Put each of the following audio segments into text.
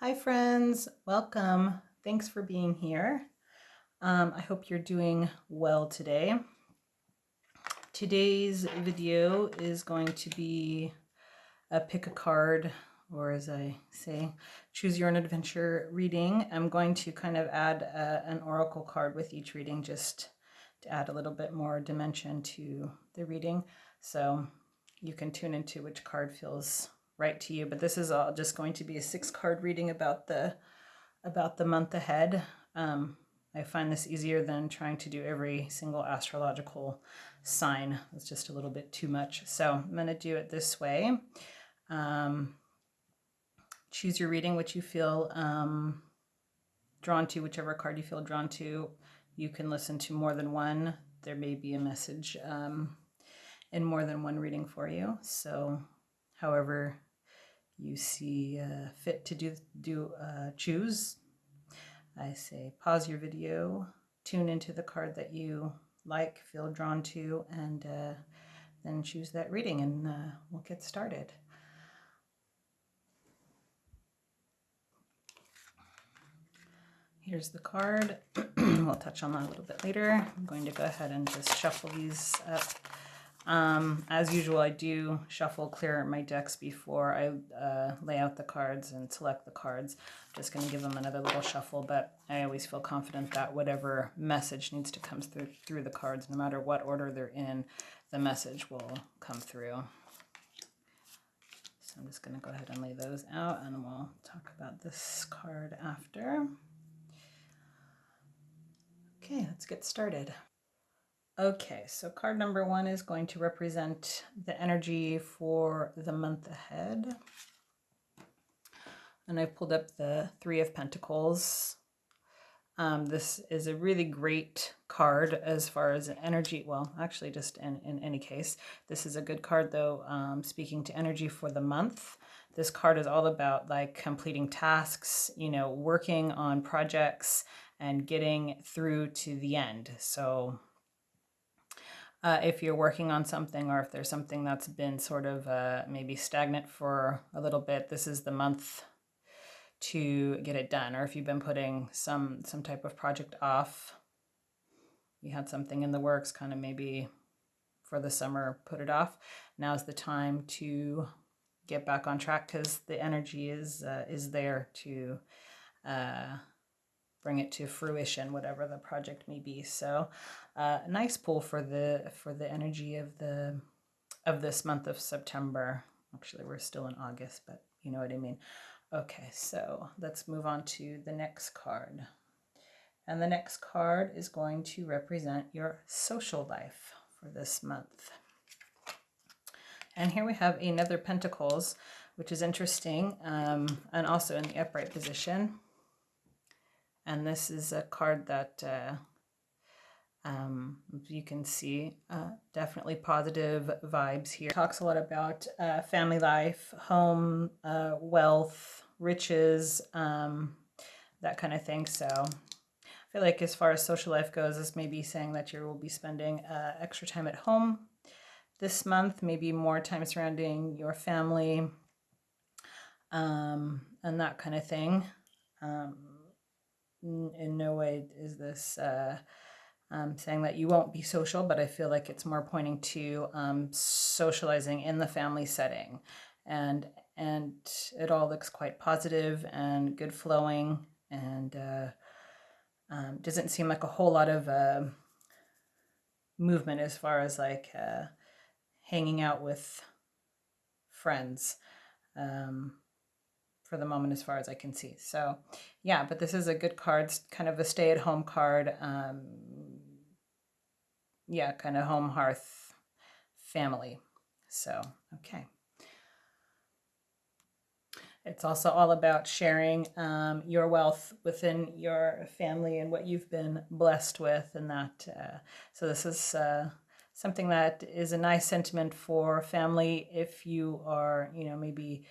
Hi friends, welcome. Thanks for being here. I hope you're doing well today. Today's video is going to be a pick a card, or as I say, choose your own adventure reading. I'm going to kind of add an oracle card with each reading just to add a little bit more dimension to the reading. So you can tune into which card feels right to you, but this is all just going to be a 6-card reading about the month ahead. I find this easier than trying to do every single astrological sign. It's just a little bit too much. So I'm going to do it this way. Choose your reading, which you feel drawn to, whichever card you feel drawn to. You can listen to more than one. There may be a message in more than one reading for you. So however you see fit to choose. I say pause your video, tune into the card that you like, feel drawn to, and then choose that reading, and we'll get started. Here's the card. We'll touch on that a little bit later. I'm going to go ahead and just shuffle these up. As usual, I do shuffle, clear my decks before I lay out the cards and select the cards. I'm just going to give them another little shuffle, but I always feel confident that whatever message needs to come through the cards, no matter what order they're in, the message will come through. So I'm just going to go ahead and lay those out, and we'll talk about this card after. Okay, let's get started. Okay, so card number 1 is going to represent the energy for the month ahead. And I pulled up the 3 of Pentacles. This is a really great card as far as energy. Well, actually, just in any case, this is a good card, though, speaking to energy for the month. This card is all about like completing tasks, working on projects and getting through to the end. So if you're working on something, or if there's something that's been sort of maybe stagnant for a little bit, this is the month to get it done. Or if you've been putting some type of project off, you had something in the works, kind of maybe for the summer, put it off. Now's the time to get back on track, because the energy is there to bring it to fruition, whatever the project may be. So nice pull for the energy of this month of September. Actually, we're still in August, but you know what I mean. Okay, so let's move on to the next card. And the next card is going to represent your social life for this month. And here we have another Pentacles, which is interesting, and also in the upright position. And this is a card that you can see definitely positive vibes here. It talks a lot about family life, home, wealth, riches, that kind of thing. So I feel like as far as social life goes, this may be saying that you will be spending extra time at home this month, maybe more time surrounding your family, and that kind of thing. In no way is this saying that you won't be social, but I feel like it's more pointing to socializing in the family setting, and it all looks quite positive and good flowing, and doesn't seem like a whole lot of movement as far as like hanging out with friends for the moment, as far as I can see. So yeah, but this is a good card, kind of a stay-at-home card. Yeah, kind of home, hearth, family. So, okay. It's also all about sharing your wealth within your family and what you've been blessed with, and that. So this is something that is a nice sentiment for family if you are, maybe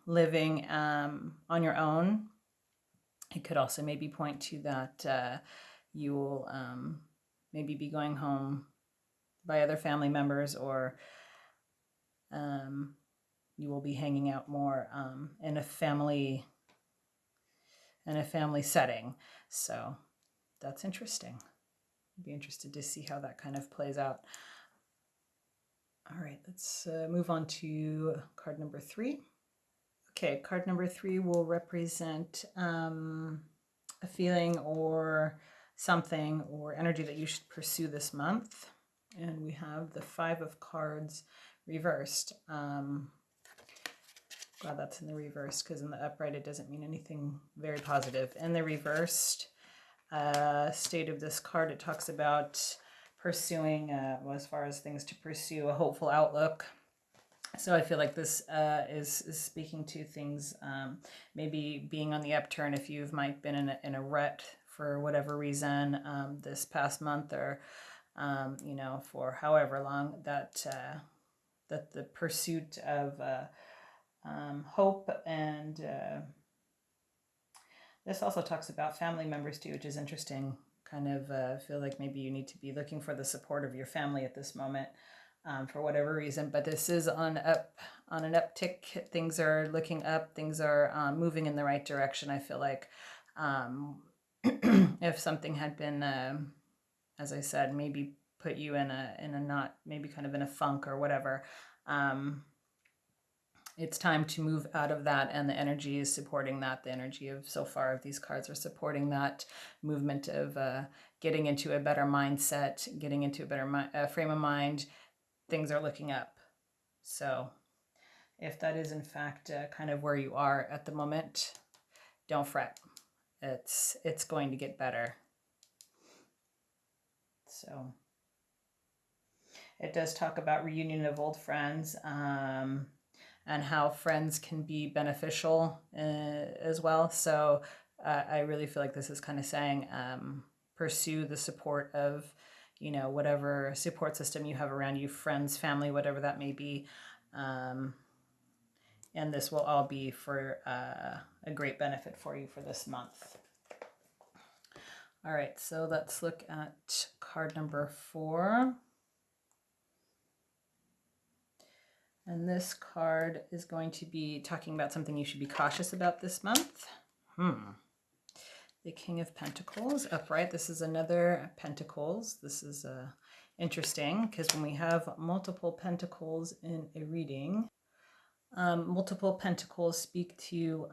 living on your own. It could also maybe point to that you will maybe be going home by other family members, or you will be hanging out more in a family setting. So that's interesting. I'd be interested to see how that kind of plays out. All right, let's move on to card number 3. Okay, card number 3 will represent a feeling or something or energy that you should pursue this month. And we have the 5 of Cards reversed. Glad that's in the reverse, because in the upright it doesn't mean anything very positive. In the reversed state of this card, it talks about pursuing, well, as far as things to pursue, a hopeful outlook. So I feel like this is speaking to things, maybe being on the upturn if you've might been in a rut for whatever reason this past month, or you know, for however long, that that the pursuit of hope, and this also talks about family members too, which is interesting. Kind of feel like maybe you need to be looking for the support of your family at this moment. For whatever reason, but this is on an uptick. Things are looking up. Things are moving in the right direction. I feel like if something had been, as I said, maybe put you in a not, maybe kind of in a funk or whatever, it's time to move out of that, and the energy is supporting that. The energy of so far of these cards are supporting that movement of getting into a better mindset, getting into a better frame of mind. Things are looking up. So if that is in fact kind of where you are at the moment, don't fret. It's going to get better. So it does talk about reunion of old friends, and how friends can be beneficial as well. So I really feel like this is kind of saying, pursue the support of, you know, whatever support system you have around you, friends, family, whatever that may be. And this will all be for a great benefit for you for this month. All right, so let's look at card number 4. And this card is going to be talking about something you should be cautious about this month. The King of Pentacles upright. This is another Pentacles. This is interesting, because when we have multiple Pentacles in a reading, multiple Pentacles speak to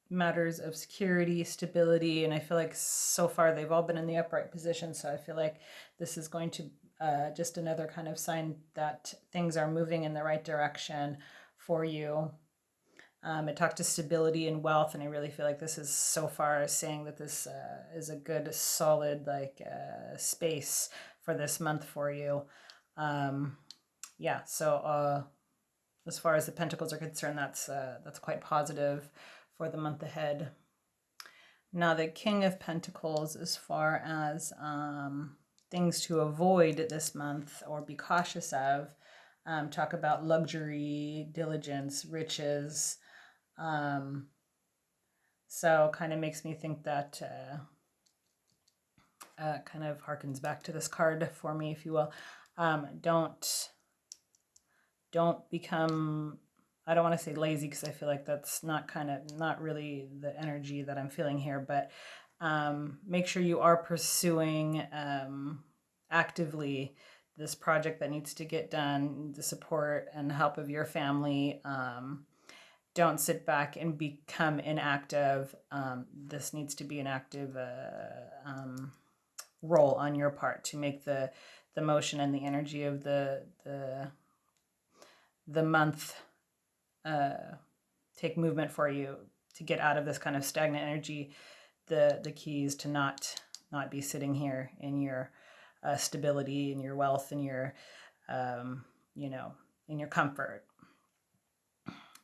matters of security, stability, and I feel like so far they've all been in the upright position. So I feel like this is going to just another kind of sign that things are moving in the right direction for you. It talked to stability and wealth, and I really feel like this is so far saying that this is a good, solid, like space for this month for you. Yeah, so as far as the Pentacles are concerned, that's quite positive for the month ahead. Now the King of Pentacles, as far as things to avoid this month or be cautious of, talk about luxury, diligence, riches. So kind of makes me think that kind of harkens back to this card for me, if you will. Don't become, I don't want to say lazy, because I feel like that's not really the energy that I'm feeling here, but make sure you are pursuing actively this project that needs to get done, the support and help of your family. Don't sit back and become inactive. This needs to be an active role on your part to make the motion and the energy of the month take movement for you to get out of this kind of stagnant energy. The key is to not be sitting here in your stability, in your wealth, in your you know, in your comfort.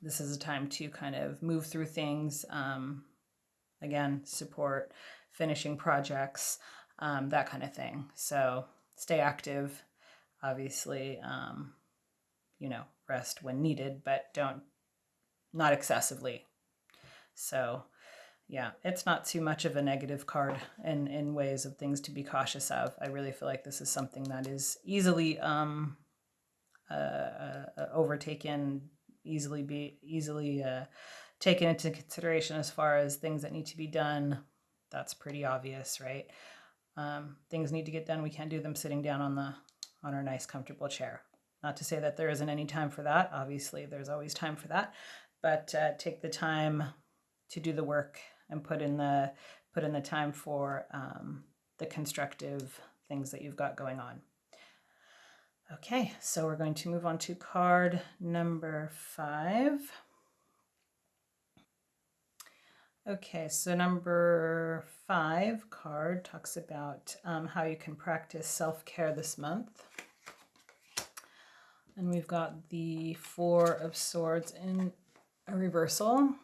This is a time to kind of move through things, again, support, finishing projects, that kind of thing. So stay active, obviously, you know, rest when needed, but not excessively. So yeah, it's not too much of a negative card in ways of things to be cautious of. I really feel like this is something that is easily overtaken, easily taken into consideration as far as things that need to be done. That's pretty obvious, right? Things need to get done. We can't do them sitting down on our nice comfortable chair. Not to say that there isn't any time for that. Obviously, there's always time for that, but take the time to do the work and put in the time for the constructive things that you've got going on. Okay, so we're going to move on to card number 5. Okay, so number 5 card talks about how you can practice self-care this month. And we've got the 4 of Swords in a reversal.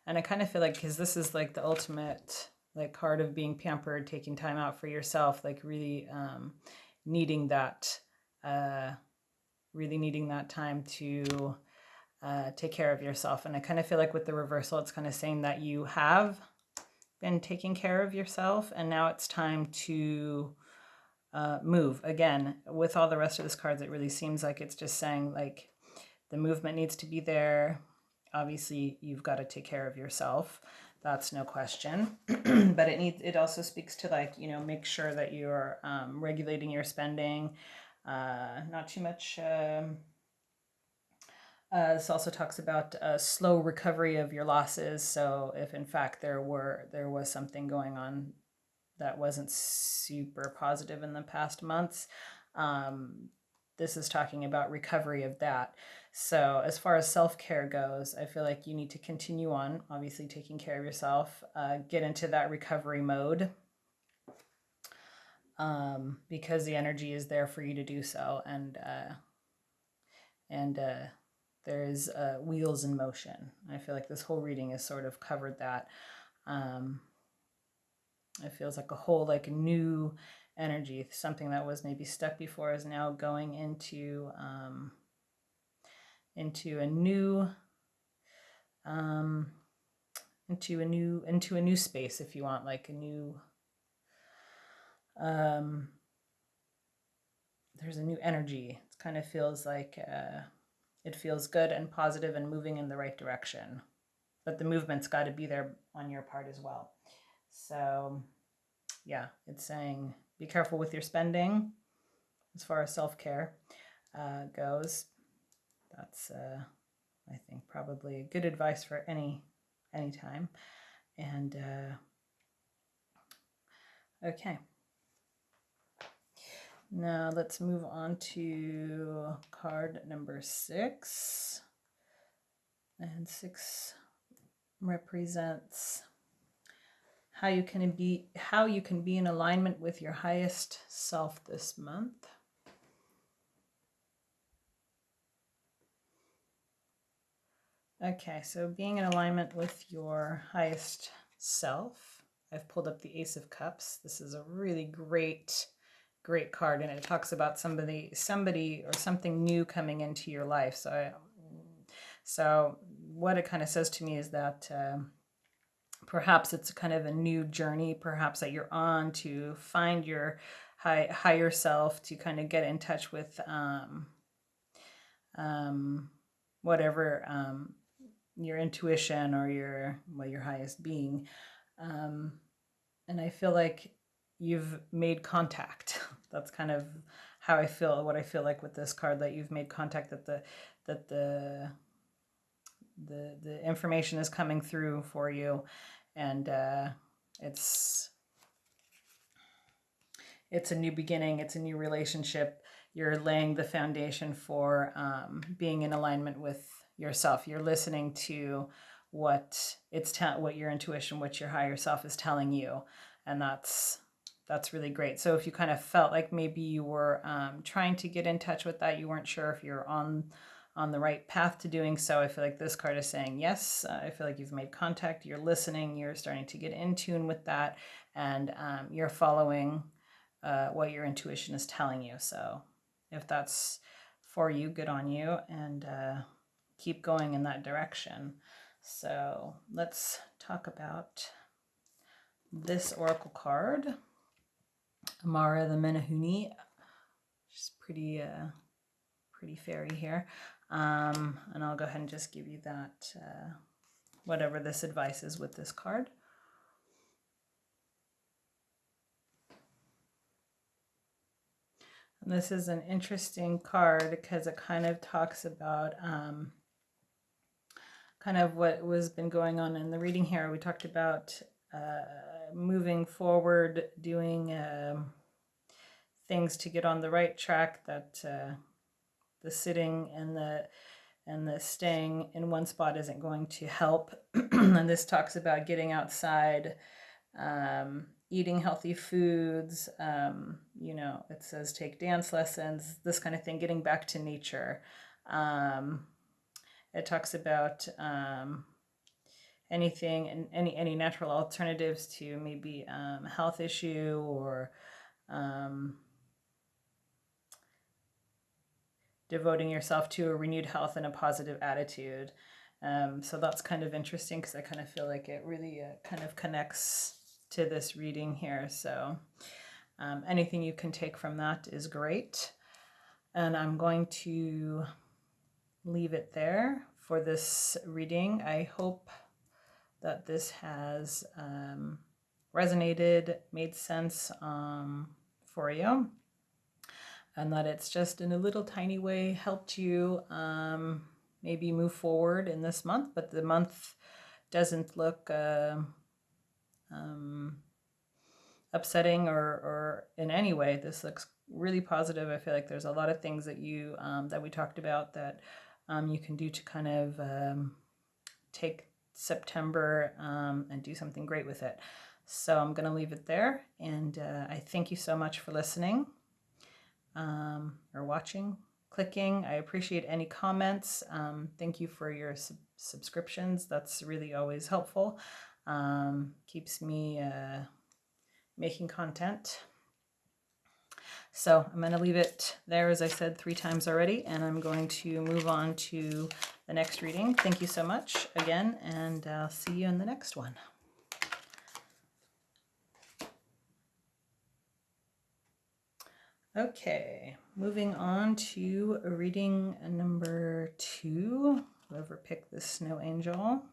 And I kind of feel like, because this is like the ultimate like card of being pampered, taking time out for yourself, like really needing that time to take care of yourself. And I kind of feel like with the reversal, it's kind of saying that you have been taking care of yourself, and now it's time to move. Again, with all the rest of this cards, it really seems like it's just saying like the movement needs to be there. Obviously, you've got to take care of yourself. That's no question. But it also speaks to like, you know, make sure that you're regulating your spending, not too much. This also talks about a slow recovery of your losses. So if in fact there was something going on that wasn't super positive in the past months, this is talking about recovery of that. So as far as self-care goes, I feel like you need to continue on, obviously taking care of yourself, get into that recovery mode, because the energy is there for you to do so. And there's wheels in motion. I feel like this whole reading has sort of covered that. It feels like a whole like new energy, something that was maybe stuck before is now going into a new into a new space, if you want, like a new there's a new energy. It kind of feels like it feels good and positive and moving in the right direction, but the movement's got to be there on your part as well. So yeah, it's saying be careful with your spending as far as self-care goes. That's I think probably good advice for any time. And okay, now let's move on to card number 6. And 6 represents how you can be in alignment with your highest self this month. Okay, so being in alignment with your highest self. I've pulled up the Ace of Cups. This is a really great card, and it talks about somebody or something new coming into your life. So what it kind of says to me is that perhaps it's kind of a new journey, perhaps that you're on to find your higher self, to kind of get in touch with whatever your intuition or your highest being. And I feel like you've made contact. That's kind of how I feel, what I feel like with this card, that you've made contact, that the information is coming through for you, and it's a new beginning. It's a new relationship. You're laying the foundation for being in alignment with yourself. You're listening to what your intuition, what your higher self is telling you, and that's really great. So if you kind of felt like maybe you were trying to get in touch with that, you weren't sure if you're on the right path to doing so, I feel like this card is saying yes. I feel like you've made contact, you're listening, you're starting to get in tune with that, and you're following what your intuition is telling you. So if that's for you, good on you, and keep going in that direction. So let's talk about this oracle card, Amara the Menahuni. She's pretty pretty fairy here. And I'll go ahead and just give you that, whatever this advice is with this card. And this is an interesting card because it kind of talks about kind of what was been going on in the reading here. We talked about moving forward, doing things to get on the right track, that the sitting and the staying in one spot isn't going to help. And this talks about getting outside, eating healthy foods, you know, it says take dance lessons, this kind of thing, getting back to nature. It talks about anything and any natural alternatives to maybe a health issue or devoting yourself to a renewed health and a positive attitude. So that's kind of interesting because I kind of feel like it really kind of connects to this reading here. So anything you can take from that is great. And I'm going to leave it there for this reading. I hope that this has resonated, made sense for you, and that it's just in a little tiny way helped you maybe move forward in this month. But the month doesn't look upsetting or in any way. This looks really positive. I feel like there's a lot of things that you that we talked about that you can do to kind of take September and do something great with it. So I'm going to leave it there, and I thank you so much for listening or watching, clicking. I appreciate any comments. Thank you for your subscriptions. That's really always helpful. Keeps me making content. So I'm going to leave it there, as I said 3 times already, and I'm going to move on to the next reading. Thank you so much again, and I'll see you in the next one. Okay, moving on to reading number 2. Whoever picked the Snow Angel.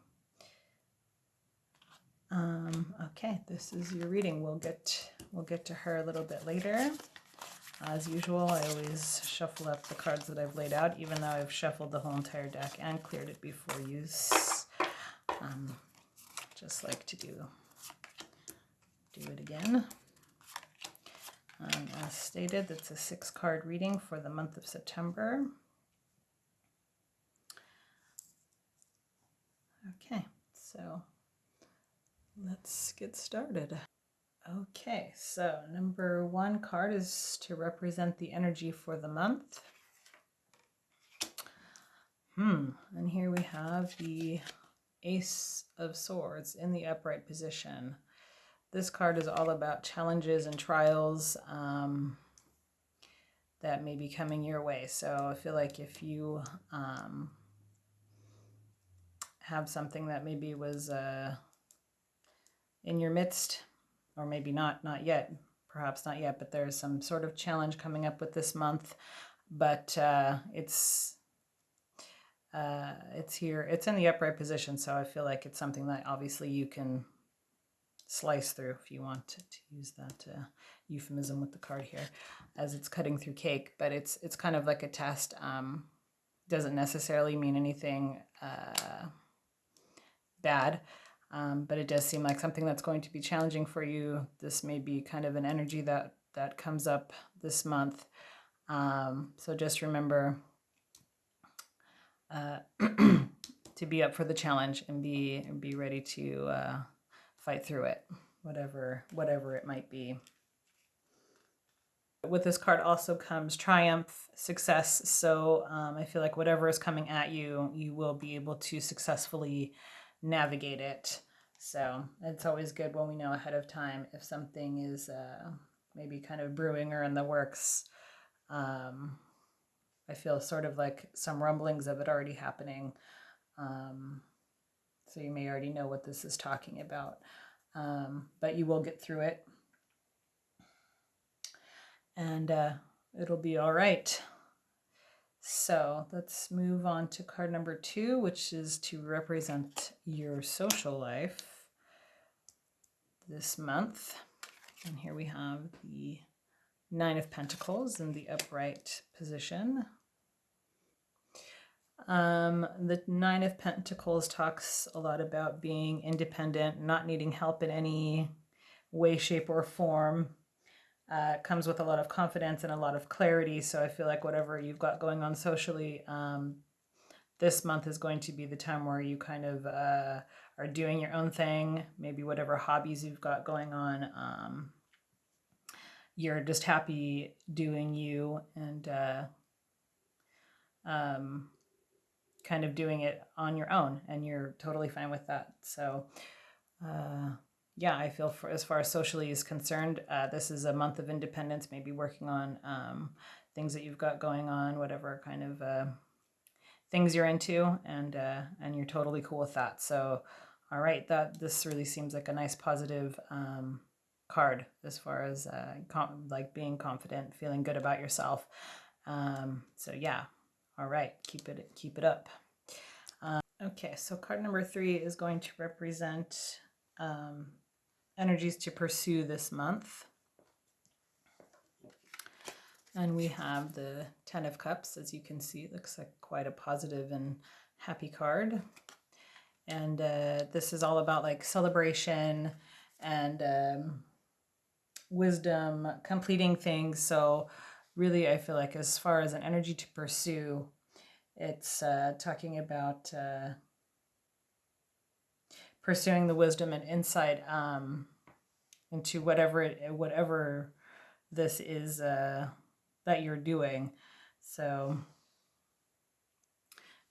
Okay, this is your reading. We'll get to her a little bit later. As usual, I always shuffle up the cards that I've laid out, even though I've shuffled the whole entire deck and cleared it before use. Just like to do it again. As stated, that's a 6-card reading for the month of September. Okay, so let's get started. Okay, so number 1 card is to represent the energy for the month. And here we have the Ace of Swords in the upright position. This card is all about challenges and trials that may be coming your way. So I feel like if you have something that maybe was in your midst, or maybe not yet, perhaps not yet, but there's some sort of challenge coming up with this month, but it's here, it's in the upright position, so I feel like it's something that obviously you can slice through, if you want to use that euphemism with the card here, as it's cutting through cake. But it's kind of like a test. Doesn't necessarily mean anything bad, but it does seem like something that's going to be challenging for you. This may be kind of an energy that comes up this month. So just remember to be up for the challenge and be ready to fight through it, whatever it might be. With this card also comes triumph, success. So I feel like whatever is coming at you, you will be able to successfully navigate it. So it's always good when we know ahead of time if something is maybe kind of brewing or in the works. I feel sort of like some rumblings of it already happening. So you may already know what this is talking about. But you will get through it. And it'll be all right. so let's move on to card number 2, which is to represent your social life this month. And here we have the Nine of Pentacles in the upright position. The Nine of Pentacles talks a lot about being independent, not needing help in any way, shape, or form. Comes with a lot of confidence and a lot of clarity. So I feel like whatever you've got going on socially, this month is going to be the time where you kind of are doing your own thing. Maybe whatever hobbies you've got going on, you're just happy doing you and kind of doing it on your own, and you're totally fine with that. So yeah, I feel for as far as socially is concerned, this is a month of independence, maybe working on things that you've got going on, whatever kind of things you're into, and you're totally cool with that. So all right, this really seems like a nice positive card as far as like being confident, feeling good about yourself. So yeah, all right, keep it up. Okay, so card number 3 is going to represent energies to pursue this month. And we have the Ten of Cups. As you can see, it looks like quite a positive and happy card. And this is all about like celebration and wisdom, completing things. So really, I feel like as far as an energy to pursue, it's talking about pursuing the wisdom and insight into whatever this is that you're doing. So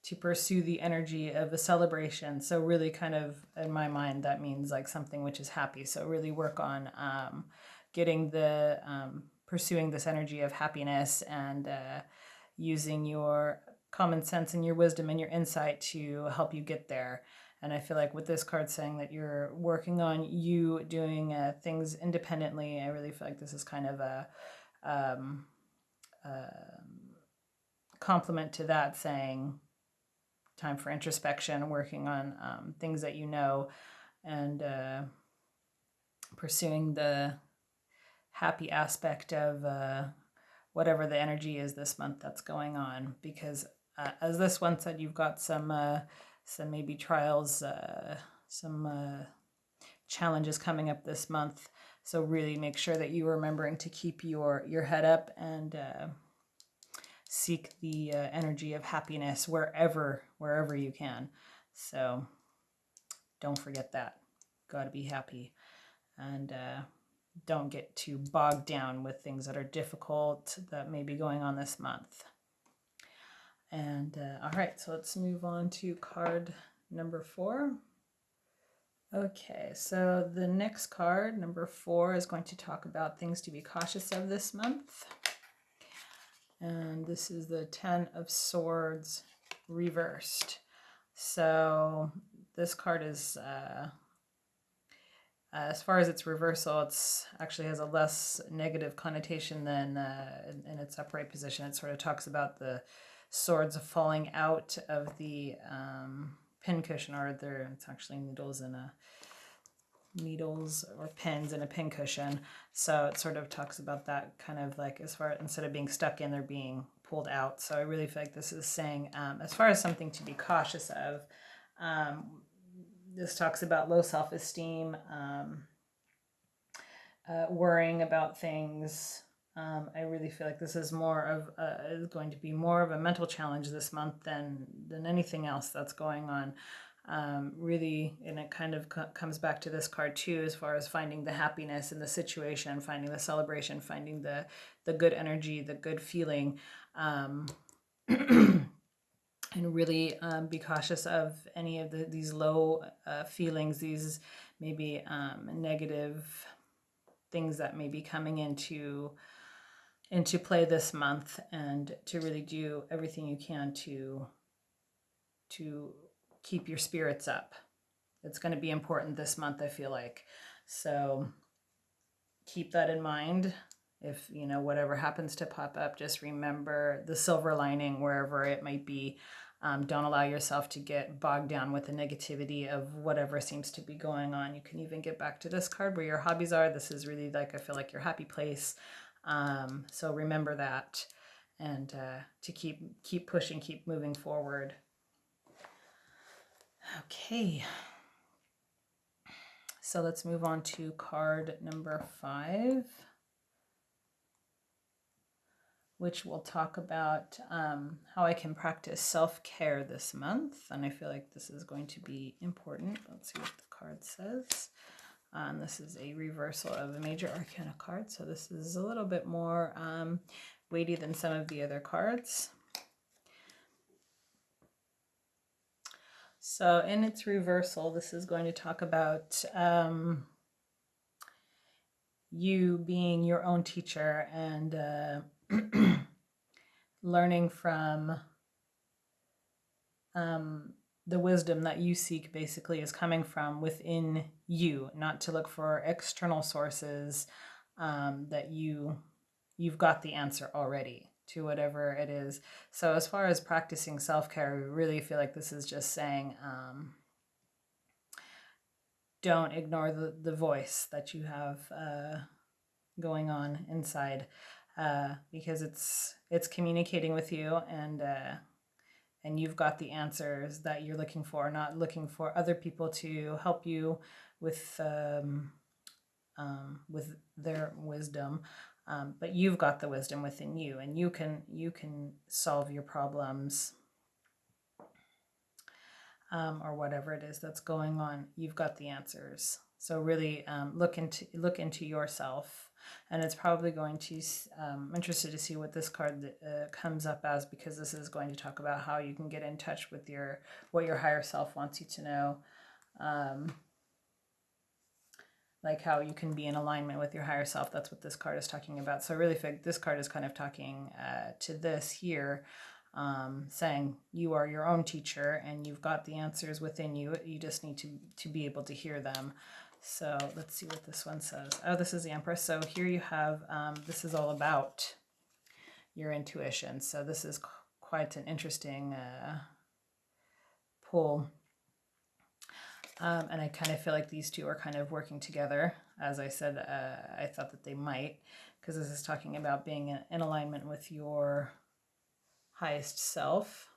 to pursue the energy of a celebration. So really kind of, in my mind, that means like something which is happy. So really work on getting the, pursuing this energy of happiness and using your common sense and your wisdom and your insight to help you get there. And I feel like with this card saying that you're working on you doing things independently, I really feel like this is kind of a compliment to that, saying time for introspection, working on things that you know, and pursuing the happy aspect of whatever the energy is this month that's going on. Because as this one said, you've got some maybe trials, some challenges coming up this month. So really make sure that you're remembering to keep your head up and seek the energy of happiness wherever you can. So don't forget that. Got to be happy, and don't get too bogged down with things that are difficult that may be going on this month. And all right, so let's move on to card number 4. Okay, so the next card, number 4, is going to talk about things to be cautious of this month. And this is the Ten of Swords reversed. So this card is, as far as its reversal, it's actually has a less negative connotation than in its upright position. It sort of talks about the swords falling out of the pincushion, or it's actually needles or pins in a pincushion. So it sort of talks about that kind of like, as far instead of being stuck in, they're being pulled out. So I really feel like this is saying, as far as something to be cautious of, this talks about low self-esteem, worrying about things. I really feel like this is is going to be more of a mental challenge this month than anything else that's going on. Really, and it kind of comes back to this card too, as far as finding the happiness in the situation, finding the celebration, finding the good energy, the good feeling, and really be cautious of any of these low feelings, these maybe negative things that may be coming into play this month, and to really do everything you can to keep your spirits up. It's going to be important this month, I feel like. So keep that in mind if, you know, whatever happens to pop up, just remember the silver lining wherever it might be. Don't allow yourself to get bogged down with the negativity of whatever seems to be going on. You can even get back to this card where your hobbies are. This is really like, I feel like your happy place. So remember that, and to keep pushing, keep moving forward. Okay. So let's move on to card number 5, which will talk about how I can practice self-care this month. And I feel like this is going to be important. Let's see what the card says. And this is a reversal of a major arcana card. So this is a little bit more weighty than some of the other cards. So in its reversal, this is going to talk about you being your own teacher and learning from the wisdom that you seek basically is coming from within you, not to look for external sources, that you've got the answer already to whatever it is. So as far as practicing self-care, I really feel like this is just saying, don't ignore the voice that you have going on inside, because it's communicating with you, and you've got the answers that you're looking for, not looking for other people to help you with their wisdom, but you've got the wisdom within you, and you can solve your problems, or whatever it is that's going on. You've got the answers. So really look into yourself, and it's probably going to. I'm interested to see what this card comes up as, because this is going to talk about how you can get in touch with what your higher self wants you to know, like how you can be in alignment with your higher self. That's what this card is talking about. So I really think this card is kind of talking to this here. Saying you are your own teacher and you've got the answers within you. You just need to be able to hear them. So let's see what this one says. Oh, this is the Empress. So here you have, this is all about your intuition. So this is quite an interesting pull. And I kind of feel like these two are kind of working together. As I said, I thought that they might, because this is talking about being in alignment with your highest self.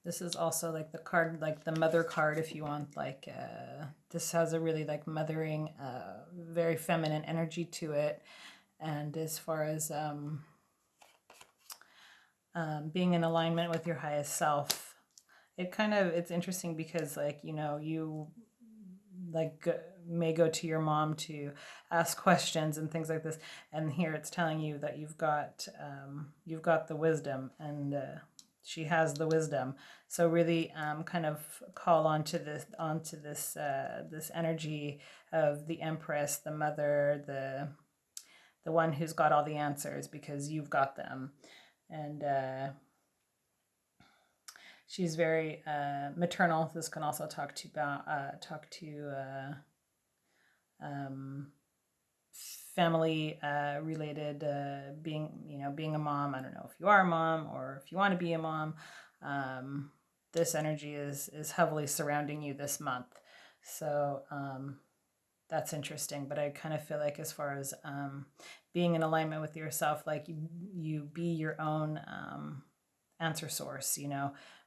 This is also like the card, like the mother card, if you want, like this has a really like mothering, very feminine energy to it. And as far as being in alignment with your highest self, it's interesting because, like, you know, you like may go to your mom to ask questions and things like this, and here it's telling you that you've got the wisdom, and she has the wisdom. So really kind of call onto this this energy of the Empress, the mother, the one who's got all the answers, because you've got them. And she's very maternal. This can also talk to family related, being a mom. I don't know if you are a mom or if you want to be a mom. This energy is heavily surrounding you this month. So that's interesting. But I kind of feel like, as far as being in alignment with yourself, like you be your own answer source,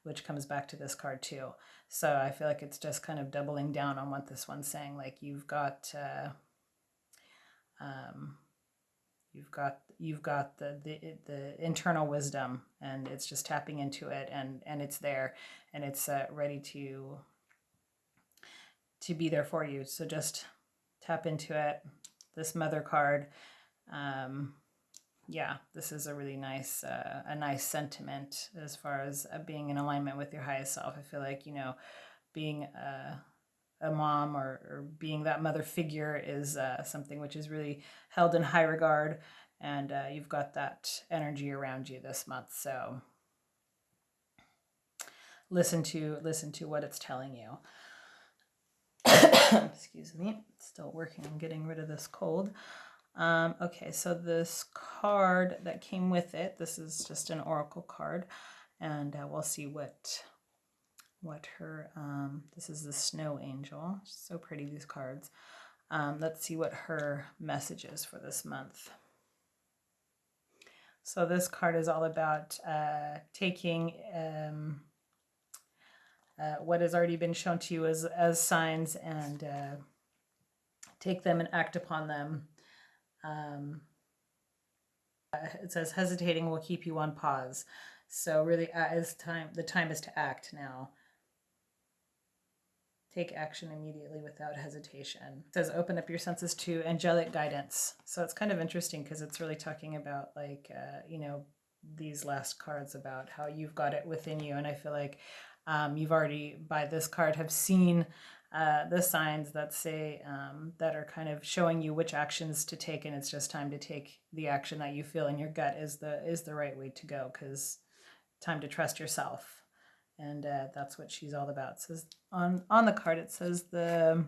which comes back to this card too. So I feel like it's just kind of doubling down on what this one's saying. Like you've got the internal wisdom, and it's just tapping into it, and it's there, and it's ready to be there for you. So just tap into it. This mother card, yeah, this is a really nice sentiment as far as being in alignment with your highest self. I feel like, being a mom or being that mother figure is something which is really held in high regard, and you've got that energy around you this month. So listen to what it's telling you. Excuse me, still working on getting rid of this cold. Okay, so this card that came with it, this is just an oracle card, and we'll see what her, this is the Snow Angel. So pretty, these cards. Let's see what her message is for this month. So this card is all about taking what has already been shown to you as signs and take them and act upon them. It says hesitating will keep you on pause. So really, the time is to act now. Take action immediately without hesitation. It says open up your senses to angelic guidance. So it's kind of interesting because it's really talking about like, these last cards about how you've got it within you. And I feel like you've already, by this card, have seen the signs that say, that are kind of showing you which actions to take. And it's just time to take the action that you feel in your gut is the right way to go, because time to trust yourself. And that's what she's all about. It says on the card, it says the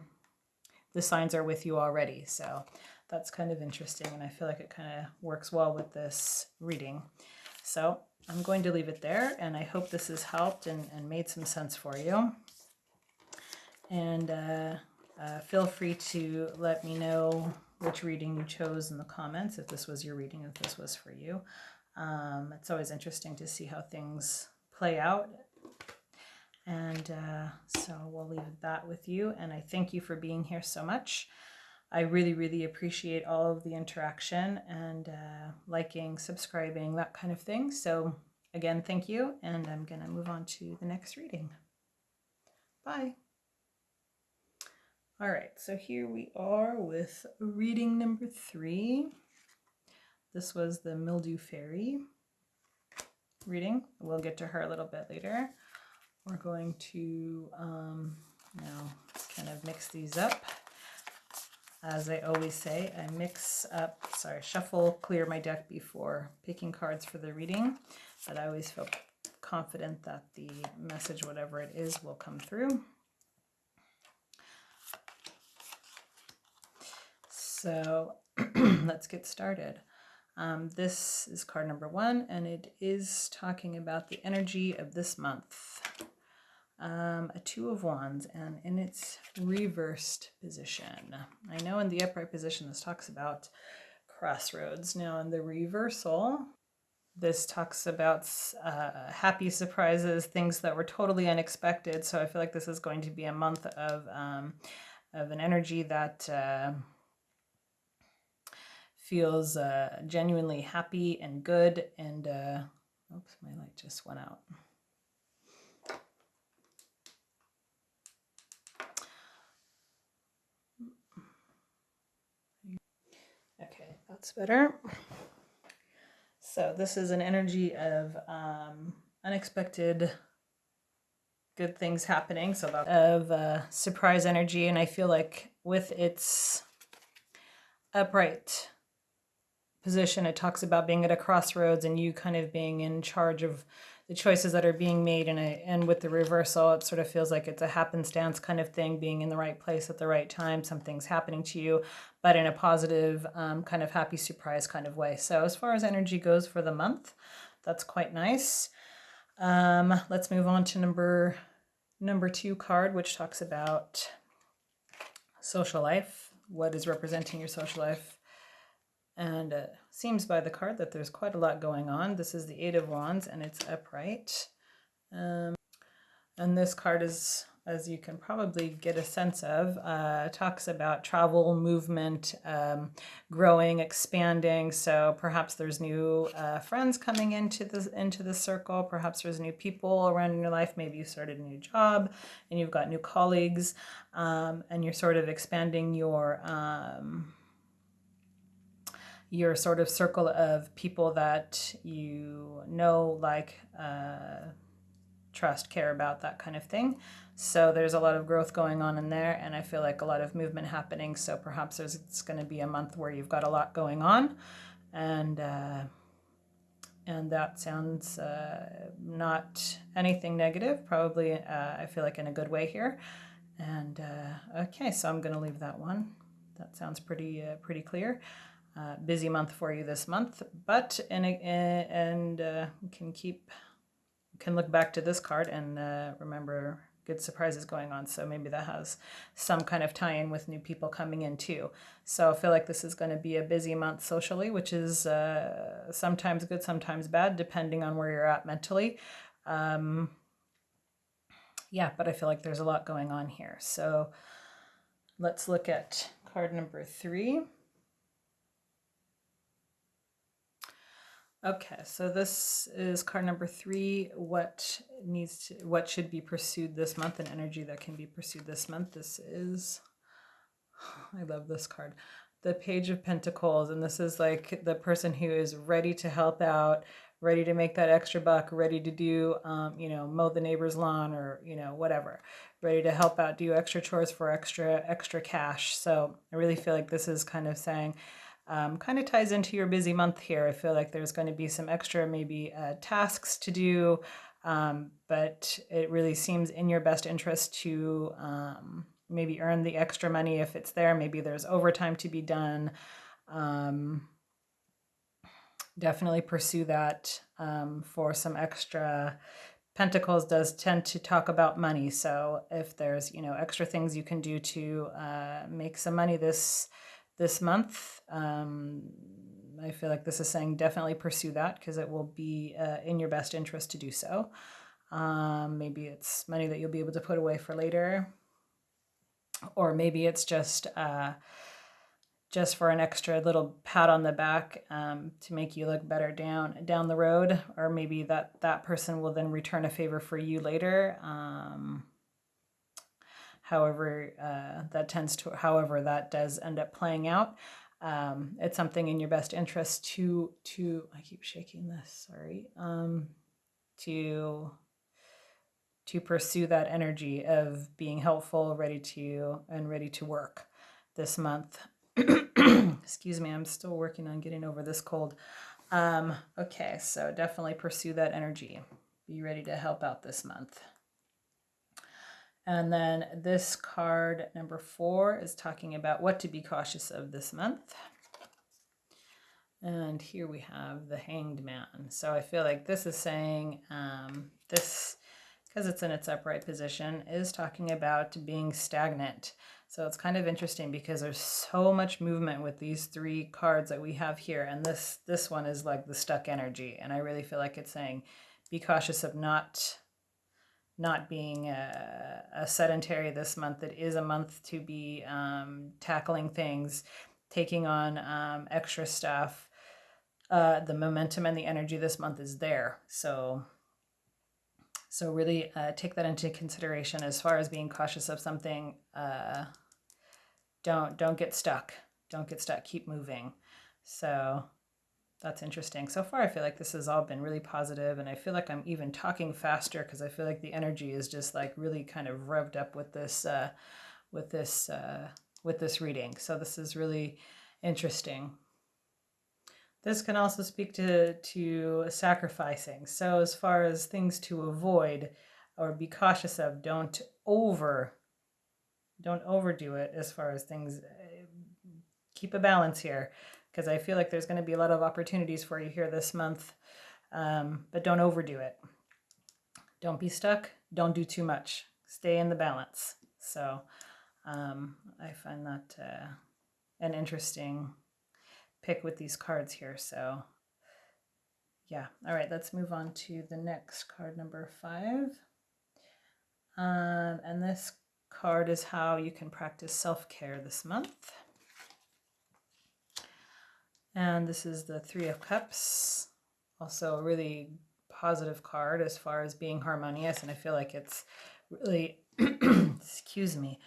signs are with you already. So that's kind of interesting, and I feel like it kind of works well with this reading. So I'm going to leave it there, and I hope this has helped and made some sense for you. And feel free to let me know which reading you chose in the comments, if this was your reading, if this was for you. It's always interesting to see how things play out. And so we'll leave that with you. And I thank you for being here so much. I really, really appreciate all of the interaction and liking, subscribing, that kind of thing. So again, thank you. And I'm going to move on to the next reading. Bye. All right, so here we are with reading number 3. This was the Mildew Fairy reading. We'll get to her a little bit later. We're going to now kind of mix these up. As I always say, I shuffle, clear my deck before picking cards for the reading, but I always feel confident that the message, whatever it is, will come through. So let's get started. This is card number 1, and it is talking about the energy of this month. A 2 of Wands, and in its reversed position. I know in the upright position this talks about crossroads. Now in the reversal, this talks about happy surprises, things that were totally unexpected. So I feel like this is going to be a month of an energy that feels genuinely happy and good. And oops, my light just went out. Okay, that's better. So this is an energy of unexpected good things happening. So of surprise energy, and I feel like with its upright position, it talks about being at a crossroads and you kind of being in charge of the choices that are being made. And with the reversal, it sort of feels like it's a happenstance kind of thing, being in the right place at the right time. Something's happening to you, but in a positive kind of happy surprise kind of way. So as far as energy goes for the month, that's quite nice. Let's move on to number 2 card, which talks about social life. What is representing your social life? And it seems by the card that there's quite a lot going on. This is the 8 of Wands, and it's upright. And this card is, as you can probably get a sense of, talks about travel, movement, growing, expanding. So perhaps there's new friends coming into the circle. Perhaps there's new people around in your life. Maybe you started a new job and you've got new colleagues, and you're sort of expanding your sort of circle of people that you know, like, trust, care about, that kind of thing. So there's a lot of growth going on in there, and I feel like a lot of movement happening. So perhaps it's going to be a month where you've got a lot going on, and that sounds not anything negative. Probably, I feel like in a good way here. And okay, so I'm going to leave that one. That sounds pretty clear. busy month for you this month, but can look back to this card and remember good surprises going on. So maybe that has some kind of tie-in with new people coming in too. So I feel like this is going to be a busy month socially, which is sometimes good, sometimes bad, depending on where you're at mentally. Yeah, but I feel like there's a lot going on here. So let's look at card number 3. Okay, so this is card number 3. What should be pursued this month, and energy that can be pursued this month. This is, I love this card, the Page of Pentacles, and this is like the person who is ready to help out, ready to make that extra buck, ready to do, mow the neighbor's lawn, or whatever, ready to help out, do extra chores for extra cash. So I really feel like this is kind of saying, kind of ties into your busy month here. I feel like there's going to be some extra maybe tasks to do, but it really seems in your best interest to maybe earn the extra money if it's there. Maybe there's overtime to be done. Definitely pursue that for some extra. Pentacles does tend to talk about money, so if there's extra things you can do to make some money this month, I feel like this is saying definitely pursue that, because it will be in your best interest to do so. Maybe it's money that you'll be able to put away for later, or maybe it's just for an extra little pat on the back to make you look better down the road, or maybe that person will then return a favor for you later. However that does end up playing out. It's something in your best interest to I keep shaking this, sorry, to pursue that energy of being helpful, ready to work this month. Excuse me, I'm still working on getting over this cold. Okay, so definitely pursue that energy. Be ready to help out this month. And then this card number 4 is talking about what to be cautious of this month. And here we have the Hanged Man. So I feel like this is saying this, because it's in its upright position, is talking about being stagnant. So it's kind of interesting because there's so much movement with these 3 cards that we have here. And this one is like the stuck energy. And I really feel like it's saying be cautious of not being a sedentary this month. It is a month to be tackling things, taking on extra stuff. The momentum and the energy this month is there. So really take that into consideration as far as being cautious of something. Don't get stuck. Don't get stuck. Keep moving. So that's interesting. So far, I feel like this has all been really positive, and I feel like I'm even talking faster because I feel like the energy is just like really kind of revved up with this reading. So this is really interesting. This can also speak to sacrificing. So as far as things to avoid or be cautious of, don't overdo it as far as things. Keep a balance here, because I feel like there's going to be a lot of opportunities for you here this month, but don't overdo it. Don't be stuck. Don't do too much. Stay in the balance. So I find that an interesting pick with these cards here. So yeah. All right, let's move on to the next card, number 5. And this card is how you can practice self-care this month. And this is the 3 of Cups. Also a really positive card as far as being harmonious. And I feel like it's really, excuse me,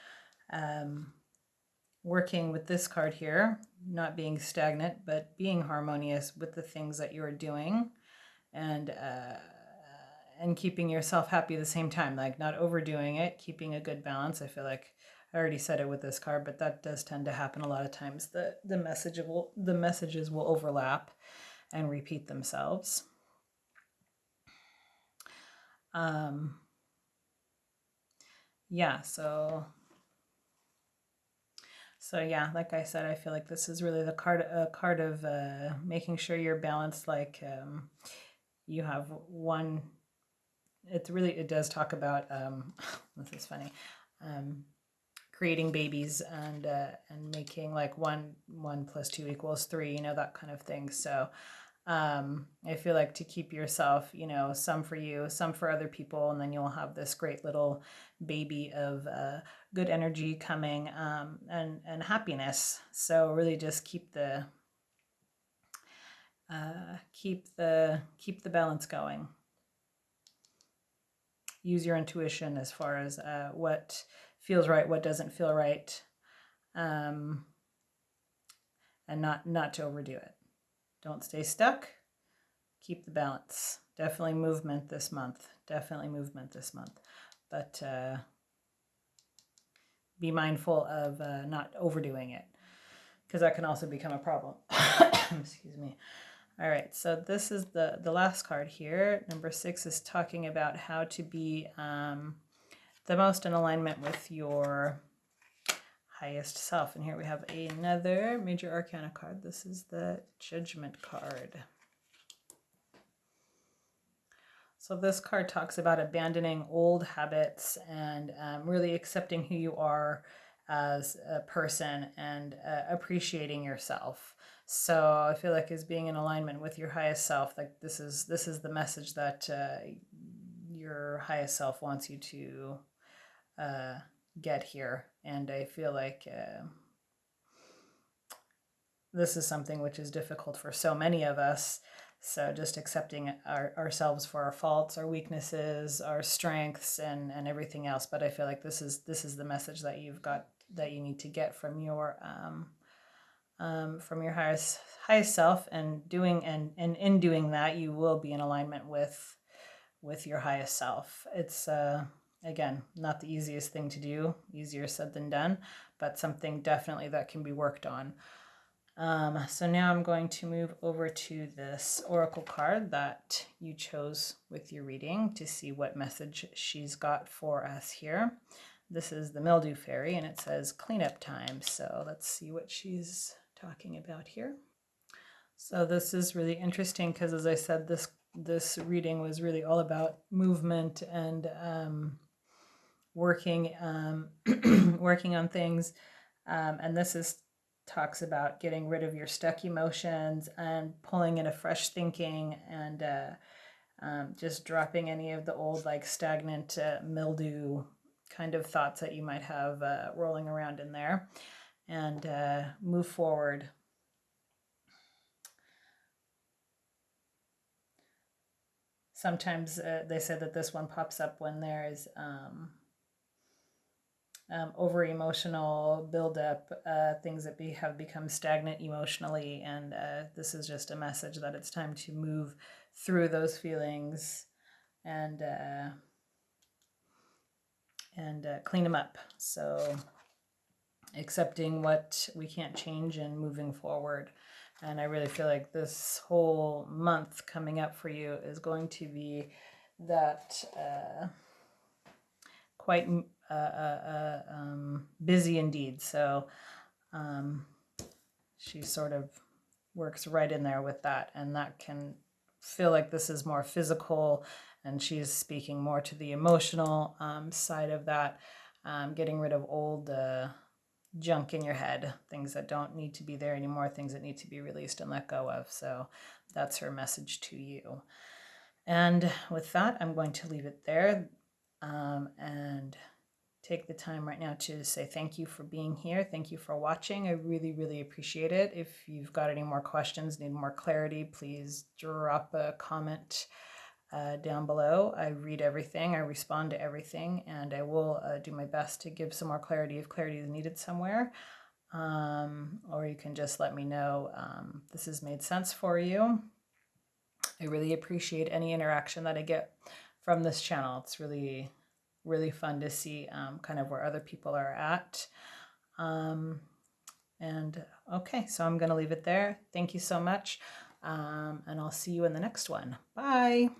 working with this card here, not being stagnant, but being harmonious with the things that you're doing, and keeping yourself happy at the same time, like not overdoing it, keeping a good balance. I feel like I already said it with this card, but that does tend to happen a lot of times. The messages will overlap and repeat themselves. Yeah, so So yeah, like I said, I feel like this is really the card of making sure you're balanced. Like you have one. It does talk about this is funny, creating babies and making like one plus two equals three. You know, that kind of thing. So I feel like to keep yourself, you know, some for you, some for other people, and then you'll have this great little baby of good energy coming and happiness. So really just keep the keep the balance going. Use your intuition as far as what feels right, what doesn't feel right, and not to overdo it. Don't stay stuck. Keep the balance. Definitely movement this month. Definitely movement this month. But be mindful of not overdoing it, because that can also become a problem. Excuse me. All right, so this is the last card here. Number 6 is talking about how to be the most in alignment with your highest self. And here we have another major arcana card. This is the Judgment card. So this card talks about abandoning old habits and really accepting who you are as a person and appreciating yourself. So I feel like as being in alignment with your highest self, like this is the message that your highest self wants you to get here. And I feel like this is something which is difficult for so many of us. So just accepting ourselves for our faults, our weaknesses, our strengths, and everything else. But I feel like this is the message that you need to get from your highest self, and in doing that, you will be in alignment with your highest self. It's again, not the easiest thing to do, easier said than done, but something definitely that can be worked on. So now I'm going to move over to this oracle card that you chose with your reading to see what message she's got for us here. This is the Mildew Fairy, and it says cleanup time. So let's see what she's talking about here. So this is really interesting because, as I said, this reading was really all about movement and working working on things, and this talks about getting rid of your stuck emotions and pulling in a fresh thinking, and just dropping any of the old like stagnant mildew kind of thoughts that you might have rolling around in there, and move forward. Sometimes they say that this one pops up when there is over emotional buildup, things that have become stagnant emotionally, and this is just a message that it's time to move through those feelings and clean them up. So accepting what we can't change and moving forward. And I really feel like this whole month coming up for you is going to be that quite busy indeed. So she sort of works right in there with that, and that can feel like this is more physical, and she's speaking more to the emotional side of that, getting rid of old junk in your head, things that don't need to be there anymore, things that need to be released and let go of. So that's her message to you. And with that, I'm going to leave it there and take the time right now to say thank you for being here. Thank you for watching. I really, really appreciate it. If you've got any more questions, need more clarity, please drop a comment down below. I read everything, I respond to everything, and I will do my best to give some more clarity if clarity is needed somewhere. Or you can just let me know this has made sense for you. I really appreciate any interaction that I get from this channel. It's really, really fun to see kind of where other people are at. And okay, so I'm going to leave it there. Thank you so much. And I'll see you in the next one. Bye.